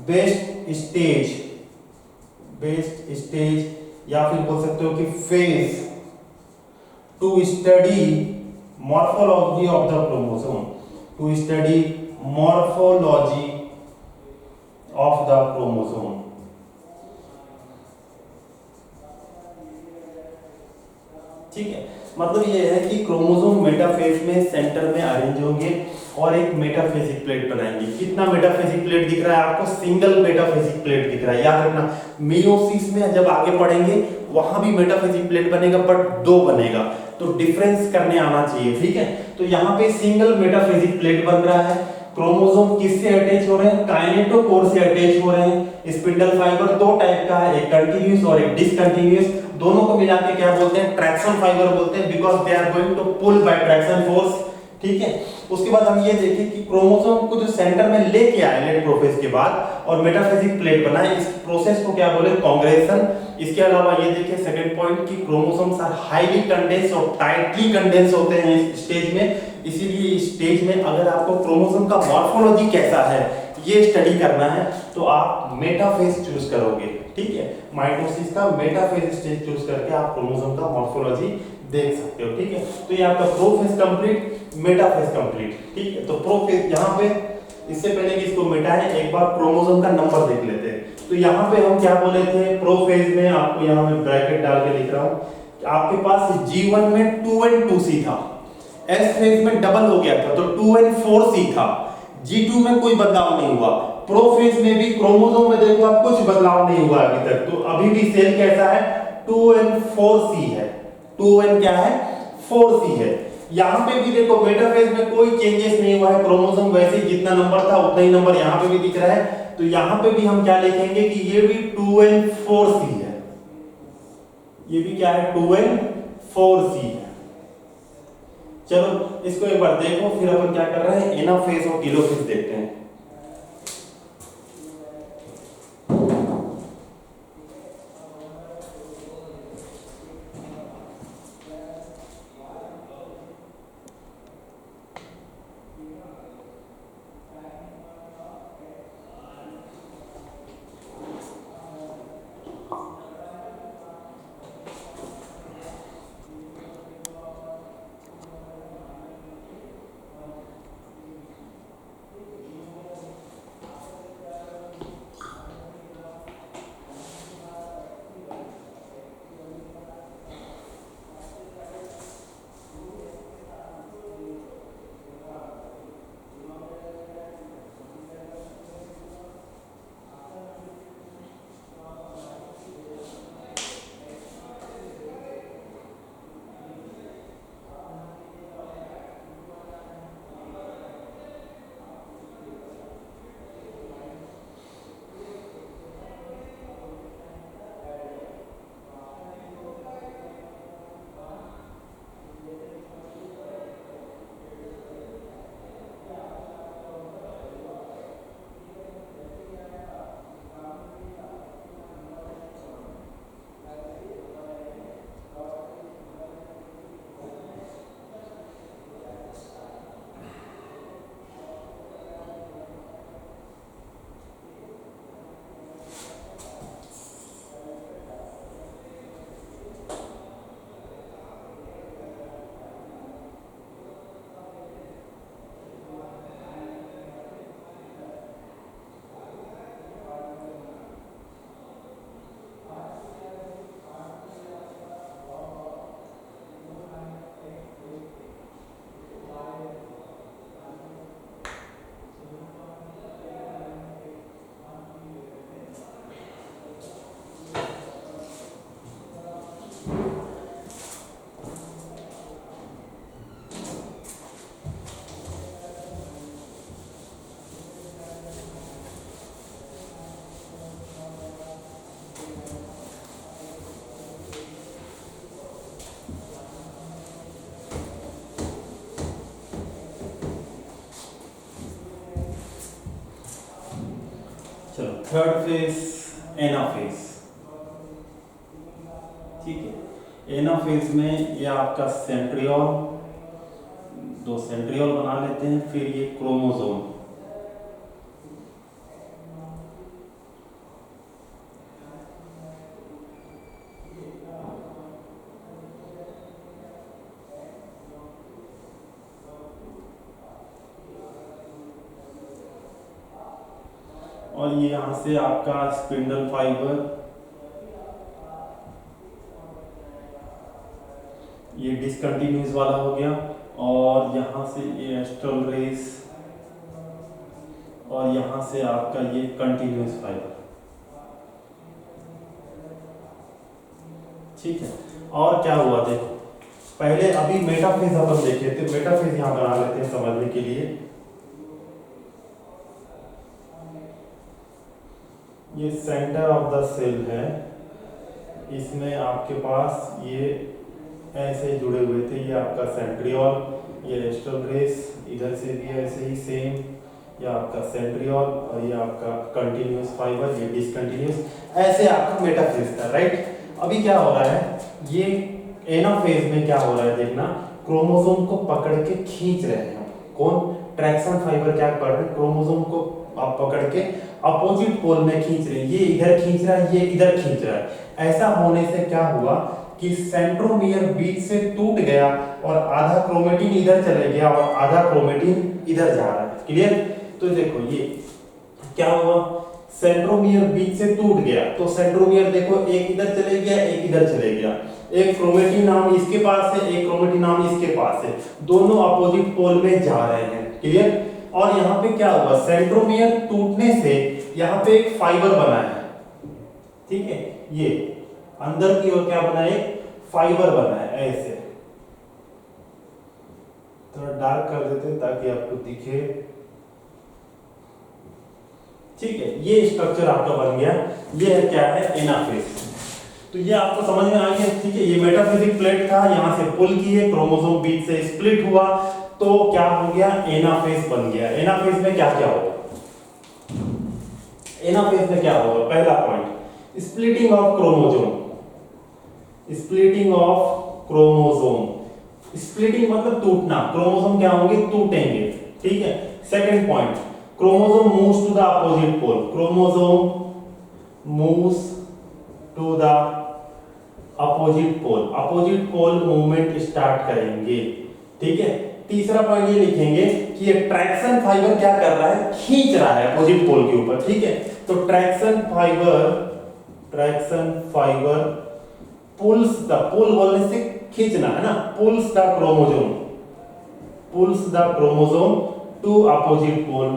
best stage, best stage या फिर बोल सकते हो कि phase to study morphology of the chromosome, to study morphology of the chromosome. ठीक है, मतलब ये है कि क्रोमोसोम मेटाफेज में सेंटर में अरेंज होंगे और एक मेटाफेजिक प्लेट बनाएंगे। कितना मेटाफेजिक प्लेट दिख रहा है आपको, सिंगल मेटाफेजिक प्लेट दिख रहा है। याद रखना, मियोसिस में जब आगे पढ़ेंगे वहां भी मेटाफेजिक प्लेट बनेगा, बट दो बनेगा, तो डिफरेंस करने आना चाहिए। ठीक है, तो यहाँ पे सिंगल मेटाफेजिक प्लेट बन रहा है। क्रोमोसोम किससे अटैच हो रहे हैं, काइनेटोकोर से अटैच हो रहे हैं। स्पिंडल फाइबर दो टाइप का है, एक कंटीन्यूअस और एक डिसकंटीन्यूअस। दोनों को मिला के क्या बोलते हैं, ट्रैक्शन फाइबर बोलते हैं, because they are going to pull by traction force. ठीक है, उसके बाद हम ये देखें कि क्रोमोसोम को जो सेंटर में लेके आए लेट प्रोफेज के बाद और मेटाफेजिक प्लेट बनाए, इस प्रोसेस को क्या बोले, कांग्रेशन। इसके अलावा ये देखिए सेकंड पॉइंट कि क्रोमोसोम्स आर हाईली कंडेंस और टाइटली कंडेंस होते हैं इस स्टेज में। इसीलिए इस स्टेज में अगर आपको क्रोमोसोम का मॉर्फोलॉजी कैसा है ये स्टडी करना है तो आप मेटाफेज चूज करोगे। ठीक है, माइटोसिस का मेटाफेज स्टेज चूज करके आप क्रोमोसोम का मॉर्फोलॉजी देख सकते हो। ठीक है, तो ये आपका प्रोफेज कंप्लीट, मेटाफेज कंप्लीट। ठीक है, तो प्रोफेज यहाँ पे, इससे पहले कि इसको मिटाएं एक बार क्रोमोसोम का नंबर देख लेते हैं। तो यहाँ पे हम क्या बोले थे, प्रोफेज में आपको यहाँ मैं ब्रैकेट डाल के लिख रहा हूँ, आपके पास G1 में 2n2C था, S फेज में डबल हो गया था तो 2n4C था, G2 में कोई बदलाव नहीं हुआ। प्रोफेज में भी क्रोमोसोम में देखो आप कुछ बदलाव नहीं हुआ अभी तक, तो अभी भी सेल कैसा है, 2n4C है। 2n क्या है, 4C है। यहाँ पे भी देखो मेटाफेज में कोई चेंजेस नहीं हुआ है, क्रोमोसोम वैसे ही जितना नंबर था उतना ही नंबर यहाँ पे भी दिख रहा है। तो यहाँ पे भी हम क्या लिखेंगे कि ये भी 2n4C है, ये भी क्या है, 2n4C है। चलो इसको एक बार देखो, फिर अपन क्या कर रहे हैं, एनाफेज और टेलोफेज देखते हैं। चलो थर्ड फेज एनाफेज। ठीक है, एनाफेज में ये आपका सेंट्रियोल, दो सेंट्रियोल बना लेते हैं, फिर ये क्रोमोसोम। और ये यहां से आपका स्पिंडल फाइबर, ये डिसकंटिन्यूस वाला हो गया, और यहां से ये एस्ट्रल रेस, और यहां से आपका ये कंटिन्यूस फाइबर। ठीक है, और क्या हुआ देखो, पहले अभी मेटाफेज अपन देखे थे, मेटाफेज यहां बना लेते हैं समझने के लिए। ये सेंटर ऑफ द सेल है, इसमें आपके पास ये ऐसे जुड़े हुए थे, ये आपका सेंट्रियोल, ये एस्ट्रल रेस, इधर से भी ऐसे ही सेम, ये आपका सेंट्रियोल, और ये आपका कंटिन्यूस फाइबर, ये डिसकंटिन्यूस, ऐसे आपका मेटाफेज था, राइट। अभी क्या हो रहा है, ये एनाफेज में क्या हो रहा है देखना, क्रोमोसोम को पकड़ के खींच रहे हैं। कौन? ट्रैक्शन फाइबर क्या कर रहे हैं, क्रोमोसोम को आप पकड़ के अपोजिट पोल में खींच रहे हैं, ये इधर खींच रहा है, ये इधर खींच रहा है। ऐसा होने से क्या हुआ कि सेंट्रोमियर बीच से टूट गया और आधा क्रोमेटिन इधर चले गया और आधा क्रोमेटिन इधर जा रहा है। क्लियर? तो देखो ये क्या हुआ, सेंट्रोमियर बीच से टूट गया, तो सेंट्रोमियर देखो एक इधर चले गया, एक इधर चले गया, एक क्रोमेटिन नाम इसके पास है, एक क्रोमेटिन नाम इसके पास है, दोनों अपोजिट पोल में जा रहे हैं। क्लियर? और यहाँ पे क्या हुआ, सेंट्रोमियर टूटने से यहाँ पे एक फाइबर बना है। ठीक है, ये अंदर की ओर क्या बना है, फाइबर बना है ऐसे। थोड़ा डार्क कर देते हैं ताकि आपको दिखे। ठीक है, ये स्ट्रक्चर आपका बन गया, ये है क्या है, एनाफेज। तो ये आपको समझ में आ गया। ठीक है, ये मेटाफिजिक प्लेट था, यहां से पुल किए, क्रोमोसोम बीच से स्प्लिट हुआ, तो क्या हो गया, एनाफेज बन गया। एनाफेज में क्या क्या होगा, एनाफेज में क्या होगा, पहला point, splitting of chromosome. Splitting of chromosome, splitting मतलब टूटना, क्रोमोसोम क्या होंगे, टूटेंगे। ठीक है। Second point, chromosome moves to the opposite pole, chromosome moves to the opposite pole, opposite pole movement start करेंगे। ठीक है। तीसरा पॉइंट ये लिखेंगे कि ये ट्रैक्शन फाइबर क्या कर रहा है, खींच रहा है अपोजिट पोल के ऊपर। ठीक है, तो traction fibre pulls the, pull बोलने से खींचना है ना, pulls the chromosome to opposite pole,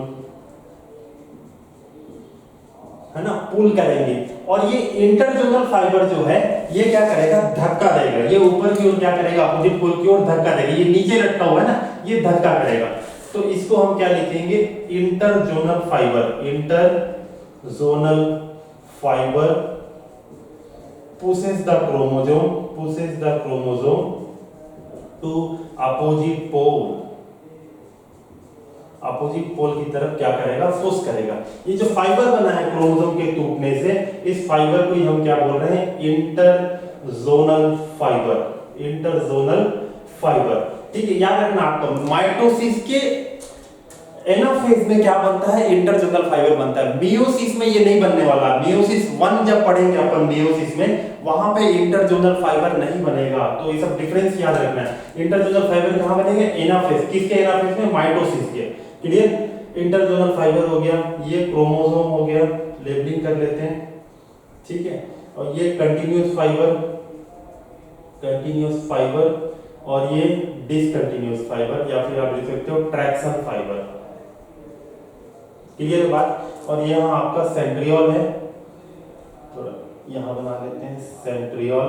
है ना, पुल करेंगे। और ये इंटरजोनल फाइबर जो है ये क्या करेगा, धक्का देगा, ये ऊपर की ओर क्या करेगा, अपोजिट पोल की ओर धक्का देगा, ये नीचे लटका हुआ है ना, ये धक्का करेगा। तो इसको हम क्या लिखेंगे, interzonal fibre, interzonal fibre pushes the chromosome to opposite pole, opposite pole की तरफ क्या करेगा, पुश करेगा। ये जो फाइबर बना है क्रोमोसोम के टूटने से, इस फाइबर को ही हम क्या बोल रहे हैं, इंटरजोनल फाइबर, इंटरजोनल फाइबर। ठीक है, याद रखना आपको, माइटोसिस के एनाफेज में क्या बनता है, इंटरजोनल फाइबर बनता है। मियोसिस में ये नहीं बनने वाला, मियोसिस 1 जब पढ़ेंगे अपन मियोसिस में, वहां पे इंटरजोनल फाइबर नहीं बनेगा। तो ये सब डिफरेंस याद रखना है। इंटरजोनल फाइबर कहां बनेंगे, एनाफेज, किसके एनाफेज में, माइटोसिस के। क्लियर? इंटरजोनल फाइबर हो गया, ये क्रोमोसोम हो गया, लेबलिंग कर लेते हैं। ठीक है, और ये कंटिन्यूअस फाइबर, और ये डिसकंटिन्यूअस फाइबर, या फिर आप लिख सकते हो ट्रैक्शन फाइबर। क्लियर बात? और यहाँ आपका सेंट्रियोल है, थोड़ा यहाँ बना लेते हैं सेंट्रियोल।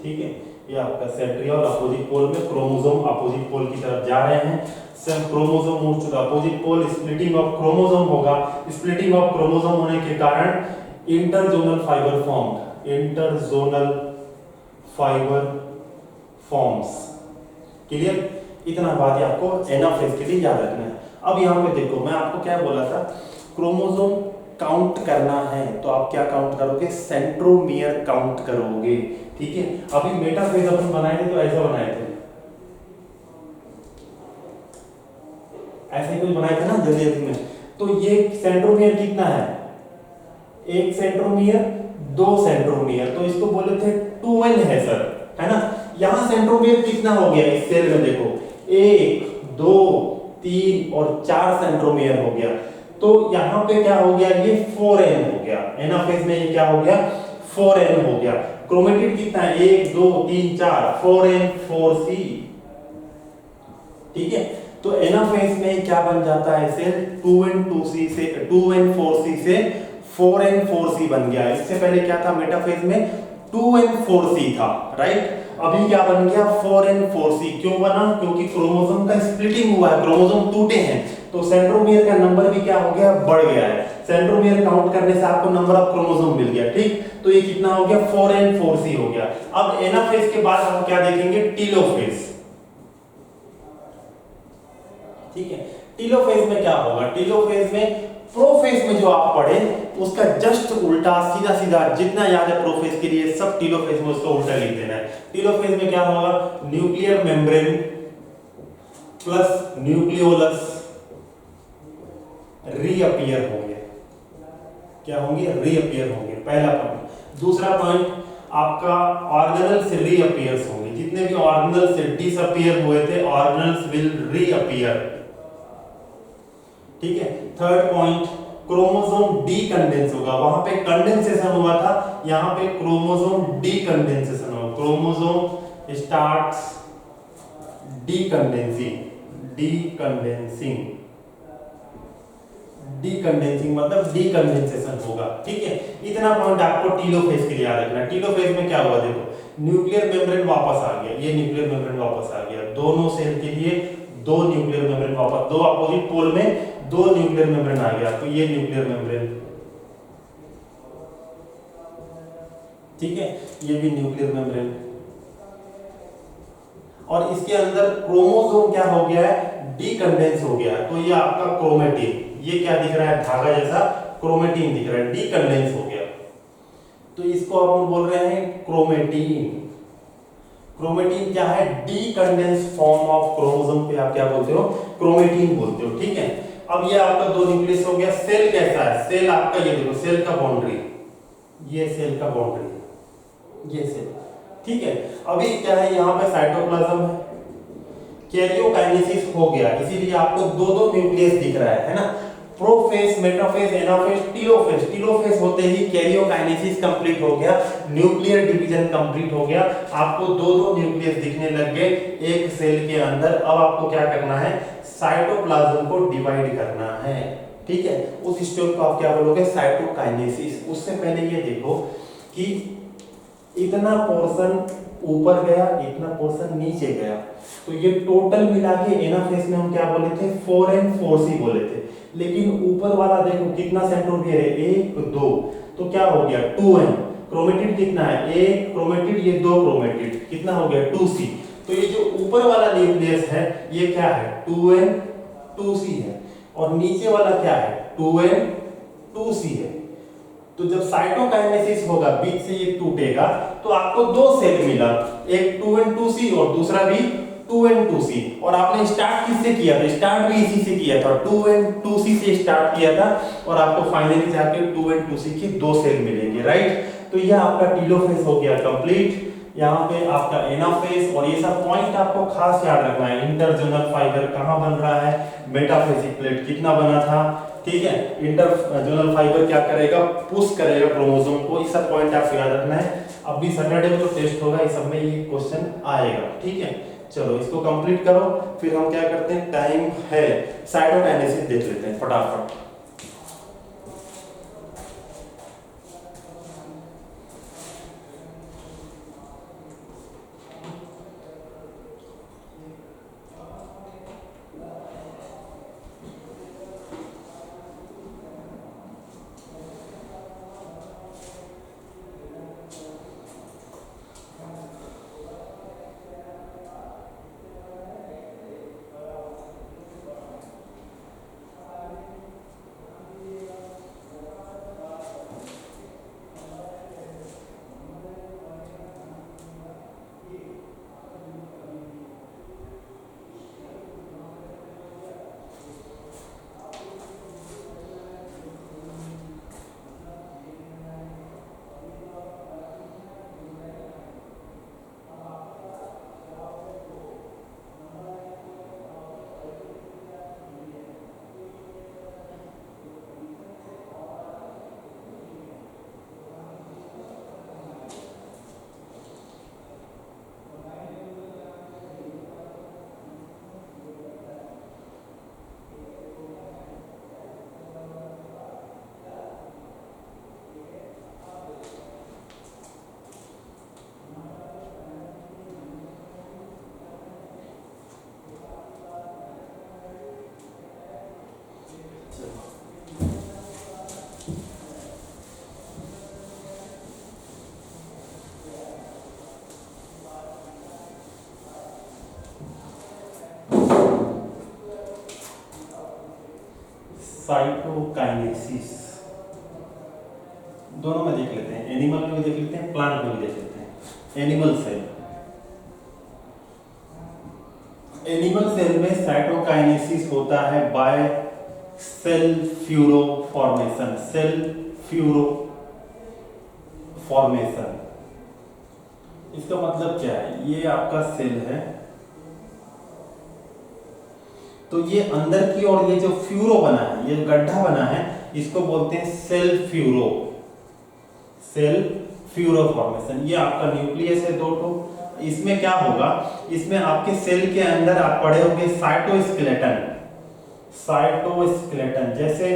ठीक है, ये आपका सेंट्रियोल, अपोजिट पोल में क्रोमोसोम अपोजिट पोल की तरफ जा रहे हैं, chromosome moves to the opposite pole, splitting of chromosome होगा। स्प्लिटिंग ऑफ क्रोमोसोम होने के कारण interzonal fibre formed, interzonal fibre forms. Clear? इतना बात आपको एनाफेज के लिए याद रखना है। अब यहाँ पे देखो, मैं आपको क्या बोला था, क्रोमोसोम काउंट करना है तो आप क्या काउंट करोगे, सेंट्रोमियर काउंट करोगे। ठीक है, अभी मेटाफेज अपन बनाए थे तो ऐसा बनाए थे, ऐसे ही कुछ बनाए थे ना जल्दी जल्दी में। तो ये सेंट्रोमियर कितना है, एक सेंट्रोमियर, दो सेंट्रोमियर, तो इसको बोले थे 2n है सर, है ना। यहां सेंट्रोमियर कितना हो गया इस सेल में, देखो 1 2 3 और 4 सेंट्रोमियर हो गया। तो यहां पे क्या हो गया, ये 4n हो गया, एनाफेज में ये क्या हो गया, 4n हो गया। क्रोमेटिड कितना है, 1 2 3 4, 4n 4c। ठीक है, तो एनाफेज में क्या बन जाता है सेल, 2n 2c से 2n 4c से 4n 4c बन गया। इससे पहले क्या था मेटाफेज में, 2n 4c था, राइट। अभी क्या बन गया, 4n 4c। क्यों बना, क्योंकि क्रोमोसोम का स्प्लिटिंग हुआ है, क्रोमोसोम टूटे हैं, तो सेंट्रोमियर का नंबर भी क्या हो गया, बढ़ गया है। सेंट्रोमियर काउंट करने से आपको नंबर ऑफ क्रोमोसोम मिल गया। ठीक, तो ये कितना हो गया, 4n 4c हो गया। अब एनाफेज के बाद हम क्या देखेंगे, टीलोफेज। ठीक है, टीलोफेज में क्या होगा, टीलोफेज में प्रोफेज में जो आप पढ़े उसका जस्ट उल्टा, सीधा सीधा जितना याद है प्रोफेज के लिए सब टीलोफेज में उसका उल्टा लिख देना है। टीलोफेज में क्या होगा, nuclear membrane plus nucleolus reappear होंगे, क्या होंगे, रीअपियर होंगे, पहला पॉइंट। दूसरा पॉइंट आपका ऑर्गेनल से रीअपियर्स होंगे, जितने भी ऑर्गेनल से डिसअपियर हुए थे ऑर्गेनल्स विल रीअपियर। ठीक है, थर्ड पॉइंट क्रोमोसोम डीकंडेंस होगा, वहां पे कंडेंसेशन हुआ था, यहां पे क्रोमोसोम डीकंडेंसेशन होगा, क्रोमोसोम स्टार्ट्स डीकंडेंसिंग, डीकंडेंसिंग, डीकंडेंसिंग मतलब डीकंडेंसेशन होगा। ठीक है, इतना पॉइंट आपको टीलोफेज के लिए याद रखना। टीलोफेज में क्या हुआ, देखो न्यूक्लियर मेम्ब्रेन वापस आ गया, ये न्यूक्लियर मेम्ब्रेन वापस आ गया, दोनों सेल के लिए दो न्यूक्लियर मेम्ब्रेन वापस, दो अपोजिट पोल में दो न्यूक्लियर मेम्ब्रेन आ गया, तो ये न्यूक्लियर मेम्ब्रेन, ठीक है, ये भी न्यूक्लियर मेम्ब्रेन। और इसके अंदर क्रोमोसोम क्या हो गया है, डीकंडेंस हो गया है, तो ये आपका क्रोमेटिन, ये क्या दिख रहा है, धागा जैसा क्रोमेटिन दिख रहा है, डीकंडेंस हो गया, तो इसको अपन बोल रहे हैं क्रोमेटिन। क्रोमेटिन क्या है, डीकंडेंस फॉर्म ऑफ क्रोमोसोम पे आप क्या बोलते हो, क्रोमेटिन बोलते हो। ठीक है, अब ये आपका दो न्यूक्लियस हो गया। सेल कैसा है, सेल आपका ये देखो, सेल का बाउंड्री, ये सेल का बाउंड्री, ये सेल। ठीक है, अभी क्या है, यहाँ पे साइटोप्लाज्म है, कैरियोकाइनेसिस हो गया, इसीलिए आपको दो दो न्यूक्लियस दिख रहा है ना, prophase, metaphase, anaphase, telophase. Telophase होते ही कैरियोकाइनेसिस कंप्लीट हो गया, न्यूक्लियर डिवीजन कंप्लीट हो गया, आपको दो दो न्यूक्लियस दिखने लग गए एक सेल के अंदर। अब आपको क्या करना है, साइटोप्लाज्म को डिवाइड करना है। ठीक है, उस स्टेप को आप क्या बोलोगे, साइटोकाइनेसिस। उससे पहले ये देखो कि इतना पोर्शन ऊपर गया, इतना पोर्शन नीचे गया, तो ये टोटल मिला के एनाफेज में हम क्या बोले थे, 4n 4c बोले थे। लेकिन ऊपर वाला देखो कितना सेंट्रोमियर है, 1 2, तो क्या हो गया 2n। क्रोमेटिड कितना है, एक क्रोमेटिड, ये दो क्रोमेटिड, कितना हो गया 2c। तो ये जो ऊपर वाला न्यूक्लियस है ये क्या है, 2n 2c है, और नीचे वाला क्या है, 2n 2c है। तो जब साइटोकाइनेसिस होगा, बीच से ये टूटेगा, तो आपको दो सेल मिला, एक 2n 2c और दूसरा भी 2n 2c। और आपने स्टार्ट किससे किया था, स्टार्ट भी इसी से किया था, 2n 2c से स्टार्ट किया था, और आपको फाइनली जाके 2n 2c की दो सेल मिलेंगे, राइट। तो यह आपका टीलोफेज हो गया कंप्लीट। यहाँ पे आपका एनाफेज, और ये सब पॉइंट आपको खास याद रखना है। इंटरजोनल फाइबर कहाँ बन रहा है, मेटाफेसिक प्लेट कितना बना था, ठीक है। इंटरजोनल फाइबर क्या करेगा, पुश करेगा क्रोमोसोम को, ये सब पॉइंट आपको याद रखना है। अब भी सैटरडे को जो टेस्ट होगा इस सब में ये क्वेश्चन आएगा, ठीक है। चलो इसको कंप्लीट करो, फिर हम क्या करते हैं, टाइम है, साइटोकाइनेसिस देख लेते हैं फटाफट। साइटोकाइनेसिस दोनों में देख लेते हैं, एनिमल में भी देख लेते हैं, प्लांट में भी देख लेते हैं। एनिमल सेल, एनिमल सेल में साइटोकाइनेसिस होता है by cell furrow formation, cell furrow formation. इसका मतलब क्या है, ये आपका सेल है, तो ये अंदर की ओर ये जो फ्यूरो बना है, ये गड्ढा बना है, इसको बोलते हैं cell furrow, cell furrow formation. ये आपका न्यूक्लियस है दो ठो। इसमें क्या होगा, इसमें आपके सेल के अंदर आप पढ़े होंगे साइटोस्केलेटन, साइटोस्केलेटन जैसे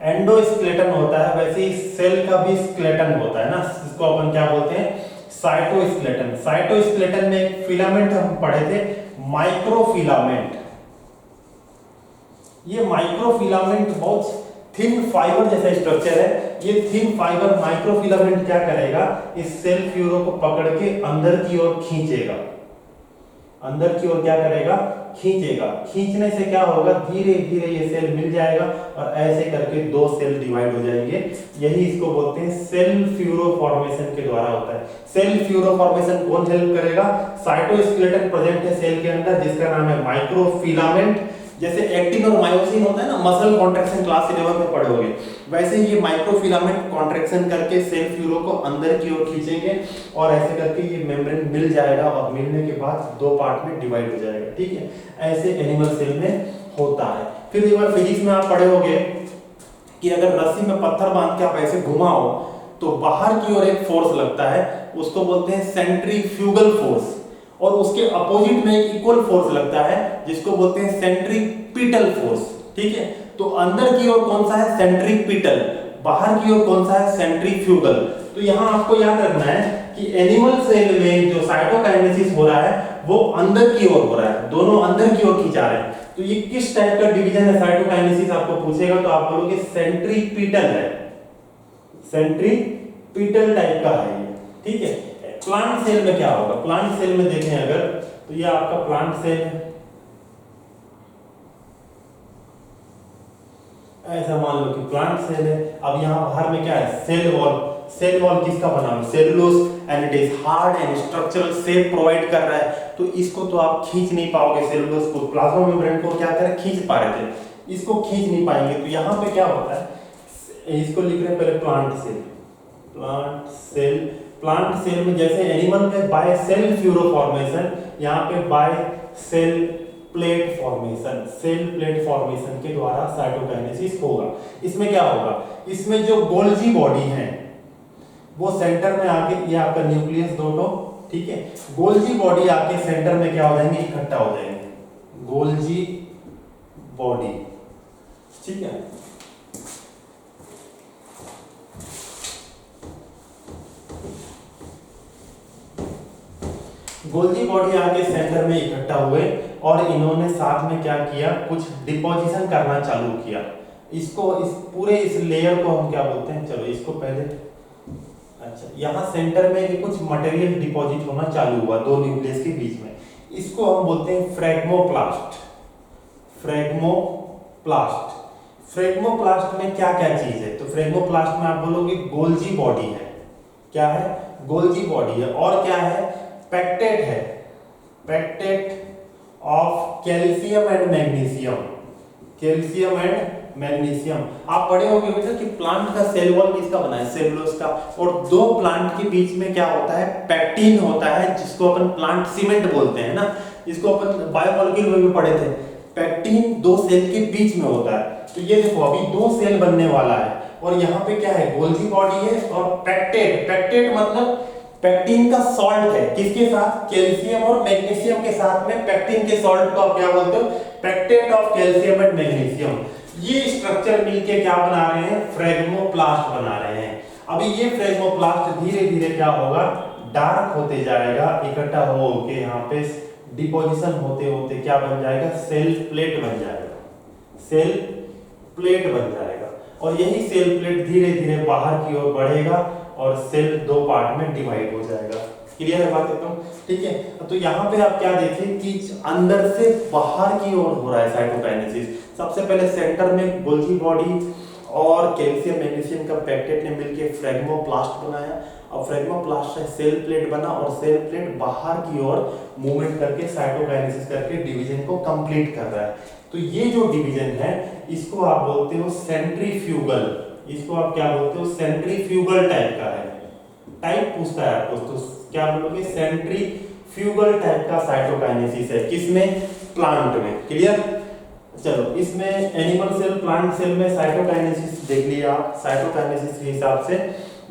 एंडोस्केलेटन होता है वैसे ही सेल का भी स्केलेटन होता है ना, इसको अपन क्या बोलते हैं, साइटोस्केलेटन। साइटोस्केलेटन में एक फिलामेंट हम पढ़े थे, माइक्रोफिलामेंट। ये माइक्रोफिलामेंट बहुत थिन फाइबर जैसा स्ट्रक्चर है। ये थिन फाइबर माइक्रोफिलामेंट क्या करेगा, इस सेल फ्यूरो को पकड़ के अंदर की ओर खींचेगा, अंदर की ओर क्या करेगा, खींचेगा। खींचने से क्या होगा, धीरे धीरे ये सेल मिल जाएगा और ऐसे करके दो सेल डिवाइड हो जाएंगे। यही इसको बोलते हैं सेल फ्यूरो फॉर्मेशन के द्वारा होता है। सेल फ्यूरो फॉर्मेशन कौन हेल्प करेगा, साइटोस्केलेटन प्रेजेंट है सेल के अंदर जिसका नाम है माइक्रोफिलामेंट। जैसे एक्टिन और मायोसिन होता है ना, मसल कॉन्ट्रैक्शन क्लास 11 में पढ़े होंगे, वैसे ये माइक्रोफिलामेंट कॉन्ट्रैक्शन करके सेल फ्यूरो को अंदर की ओर खींचेंगे और ऐसे करके ये मेम्ब्रेन मिल जाएगा और मिलने के बाद दो पार्ट में डिवाइड हो जाएगा। ठीक है, ऐसे एनिमल सेल में होता है। फिर एक बार फिजिक्स में आप पढ़े होंगे कि अगर रस्सी में पत्थर बांध के आप ऐसे घुमाओ तो बाहर की ओर एक फोर्स लगता है, उसको बोलते हैं सेंट्रीफ्यूगल फोर्स, और उसके अपोजिट में एक इक्वल फोर्स लगता है जिसको बोलते हैं सेंट्रीपिटल फोर्स। ठीक है, तो अंदर की ओर कौन सा है, सेंट्रीपिटल, बाहर की ओर कौन सा है, सेंट्रीफ्यूगल। तो यहां आपको याद रखना है कि एनिमल सेल में जो साइटोकाइनेसिस हो रहा है वो अंदर की ओर हो रहा है, दोनों अंदर की ओर खींचा रहे हैं। तो ये किस टाइप का डिवीजन है साइटोकाइनेसिस आपको पूछेगा तो आप बोलोगे सेंट्रीपिटल है, सेंट्रीपिटल टाइप का है ये। ठीक है, प्लांट सेल में क्या होगा, प्लांट सेल में देखें अगर तो ये आपका प्लांट सेल है, ऐसा मान लो कि प्लांट सेल है। अब यहाँ बाहर में क्या है, सेल वॉल। सेल वॉल किसका बना हुआ, cellulose, and it is hard and structural shape provide कर रहा है। तो इसको तो आप खींच नहीं पाओगे, सेलुलोज को। प्लाज्मा मेम्ब्रेन को क्या करें, खींच पा रहे थे, इसको खींच नहीं पाएंगे। तो यहाँ पे क्या होता है, इसको लिख रहे हैं पहले plant cell. Plant cell, plant cell में जैसे एनिमल में बाय सेल फ्यूरो फॉर्मेशन, यहाँ पे by cell plate formation, cell plate formation के द्वारा साइटोकाइनेसिस होगा। इसमें क्या होगा, इसमें जो गोल्जी बॉडी है वो सेंटर में आके, ये आपका न्यूक्लियस दोनों, ठीक है, गोल्जी बॉडी आके सेंटर में क्या हो जाएंगे, इकट्ठा हो जाएंगे, गोल्जी बॉडी। ठीक है, गोल्जी बॉडी आके सेंटर में इकट्ठा हुए और इन्होंने साथ में क्या किया, कुछ डिपोजिशन करना चालू किया। इसको, इस पूरे इस लेयर को हम क्या बोलते हैं, चलो इसको पहले, अच्छा यहाँ सेंटर में कुछ मटेरियल डिपॉजिट होना चालू हुआ दो न्यूक्लियस के बीच में, इसको हम बोलते हैं फ्रैग्मोप्लास्ट। फ्रैग्मोप्लास्ट, फ्रैग्मोप्लास्ट में क्या क्या चीज है, तो फ्रैग्मोप्लास्ट में आप बोलोगे गोल्जी बॉडी है, क्या है, गोल्जी बॉडी है, और क्या है, पेक्टेट है, pectate of calcium and magnesium, calcium and magnesium. आप पढ़े होंगे बेटा कि प्लांट का सेल वॉल किसका बना है, सेलुलोज का, और दो प्लांट के बीच में क्या होता है, पैक्टिन होता है, जिसको अपन प्लांट सीमेंट बोलते हैं ना, इसको अपन बायोमोलिक्यूल में भी पढ़े थे। पैक्टिन दो सेल के बीच में होता है। तो ये देखो अभी दो सेल बनने वाला है और यहाँ पे क्या है, गोल्जी बॉडी है और पेक्टेट, पेक्टेट मतलब पेक्टिन का सॉल्ट है, किसके साथ, कैल्शियम और मैग्नीशियम के साथ में पेक्टिन के सॉल्ट को आप क्या बोलते हो, pectate of calcium and magnesium. ये स्ट्रक्चर मिलके क्या बना रहे हैं, फ्रैग्मोप्लास्ट बना रहे हैं। अभी ये फ्रैग्मोप्लास्ट धीरे धीरे क्या होगा, डार्क होते जाएगा, इकट्ठा हो के यहाँ पे डिपोजिशन होते होते क्या बन जाएगा, सेल प्लेट बन जाएगा, सेल प्लेट बन जाएगा। और यही सेल प्लेट धीरे धीरे बाहर की ओर बढ़ेगा और सेल दो पार्ट में डिवाइड हो जाएगा। क्लियर है बात एकदम, ठीक है। तो यहाँ पे आप क्या देखें कि अंदर से बाहर की ओर हो रहा है साइटोकाइनेसिस। सबसे पहले सेंटर में गोल्जी बॉडी और कैल्शियम मैग्नीशियम का पैक्टेट ने मिलकर फ्रेगमोप्लास्ट बनाया, और फ्रेगमोप्लास्ट से सेल प्लेट बना, और सेल प्लेट बाहर की ओर मूवमेंट करके साइटोकाइनेसिस करके डिवीजन को कंप्लीट कर रहा है। तो ये जो डिवीजन है इसको आप बोलते हो सेंट्रीफ्यूगल, इसको आप क्या बोलते हो, सेंट्रीफ्यूगल टाइप का है। टाइप पूछता है आपको तो क्या बोलोगे, सेंट्रीफ्यूगल टाइप का साइटोकाइनेसिस है। किसमें, प्लांट में। क्लियर। चलो इसमें एनिमल सेल प्लांट सेल में साइटोकाइनेसिस देख लिया। साइटोकाइनेसिस के हिसाब से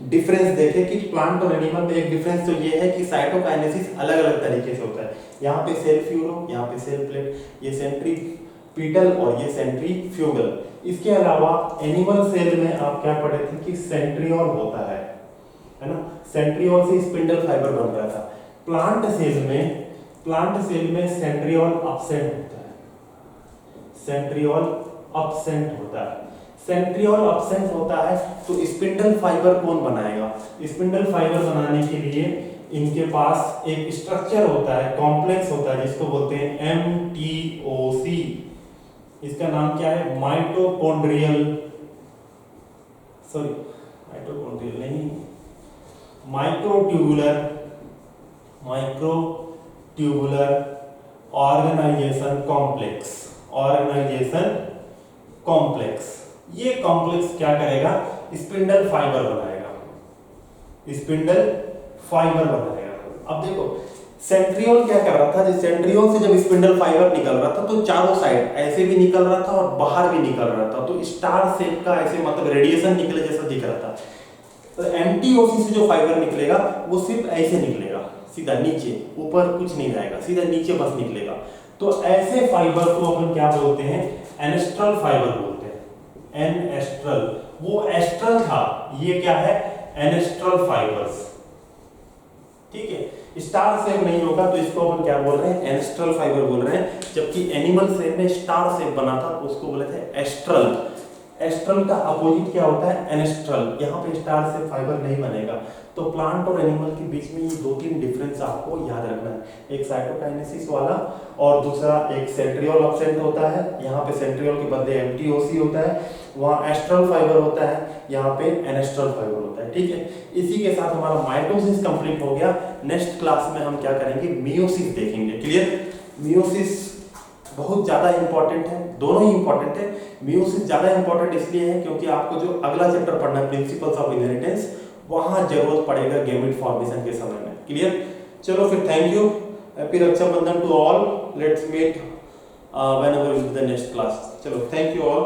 डिफरेंस देखे कि प्लांट और एनिमल में एक डिफरेंस तो ये है कि साइटोकाइनेसिस अलग अलग तरीके से होता है। यहाँ पे सेल फ्यूरो, यहाँ पे सेल प्लेट, ये सेंट्रीपिटल और ये सेंट्रीफ्यूगल। इसके अलावा एनिमल सेल में आप क्या पढ़े थे कि सेंट्रियोल होता है ना, सेंट्रियोल से स्पिंडल फाइबर बन रहा था। प्लांट सेल में सेंट्रियोल अब्सेंट होता है, सेंट्रियोल अब्सेंट होता है। सेंट्रियोल अब्सेंट होता है तो स्पिंडल फाइबर कौन बनाएगा, स्पिंडल फाइबर बनाने के लिए इनके पास एक स्ट्रक्चर होता है, कॉम्प्लेक्स होता है, जिसको बोलते हैं MTOC। इसका नाम क्या है, माइटोकॉन्ड्रियल, सॉरी माइटोकॉन्ड्रियल नहीं, माइक्रोट्यूबुलर ऑर्गेनाइजेशन कॉम्प्लेक्स। ये कॉम्प्लेक्स क्या करेगा, स्पिंडल फाइबर बनाएगा। अब देखो सेंट्रियोल क्या कर रहा था, जब सेंट्रियोल से जब स्पिंडल फाइबर निकल रहा था तो चारों साइड ऐसे भी निकल रहा था और बाहर भी निकल रहा था, तो स्टार शेप का ऐसे मतलब रेडिएशन निकले जैसा दिख रहा था। तो MTOC से जो फाइबर निकलेगा वो सिर्फ ऐसे निकलेगा, सीधा नीचे, ऊपर कुछ नहीं जाएगा, सीधा नीचे बस निकलेगा। तो ऐसे फाइबर को अपन क्या बोलते हैं, एनेस्ट्रल फाइबर बोलते हैं। एनेस्ट्रल, वो एस्ट्रल था, ये क्या है, एनेस्ट्रल फाइबर्स। ठीक है, स्टार शेप नहीं होगा तो इसको अपन क्या बोल रहे हैं, एनेस्ट्रल फाइबर बोल रहे हैं। जबकि एनिमल शेप में स्टार शेप बना था तो उसको बोले थे एस्ट्रल। एस्ट्रल का अपोजिट क्या होता है, एनेस्ट्रल। यहाँ पे स्टार शेप फाइबर नहीं बनेगा। तो प्लांट और एनिमल के बीच में ये दो तीन डिफरेंस आपको याद रखना है, एक साइटोकाइनेसिस वाला और दूसरा एक सेंट्रियोल अब्सेंट होता है, यहाँ पे सेंट्रियोल के बदले MTOC होता है, वहाँ एस्ट्रल फाइबर होता है, यहाँ पे एनेस्ट्रल फाइबर होता है। ठीक है, इसी के साथ हमारा माइटोसिस कंप्लीट हो गया। नेक्स्ट क्लास में हम क्या करेंगे, मियोसिस देखेंगे। क्लियर। मियोसिस बहुत ज्यादा इंपॉर्टेंट है, दोनों ही इंपॉर्टेंट है। मियोसिस ज्यादा इंपॉर्टेंट इसलिए है क्योंकि आपको जो अगला चैप्टर पढ़ना है प्रिंसिपल्स ऑफ इनहेरिटेंस, वहां जरूरत पड़ेगा गैमेट फॉर्मेशन के समय में। क्लियर। चलो फिर thank you, happy Rakshabandhan to all, let's meet whenever in the next class. चलो थैंक यू ऑल।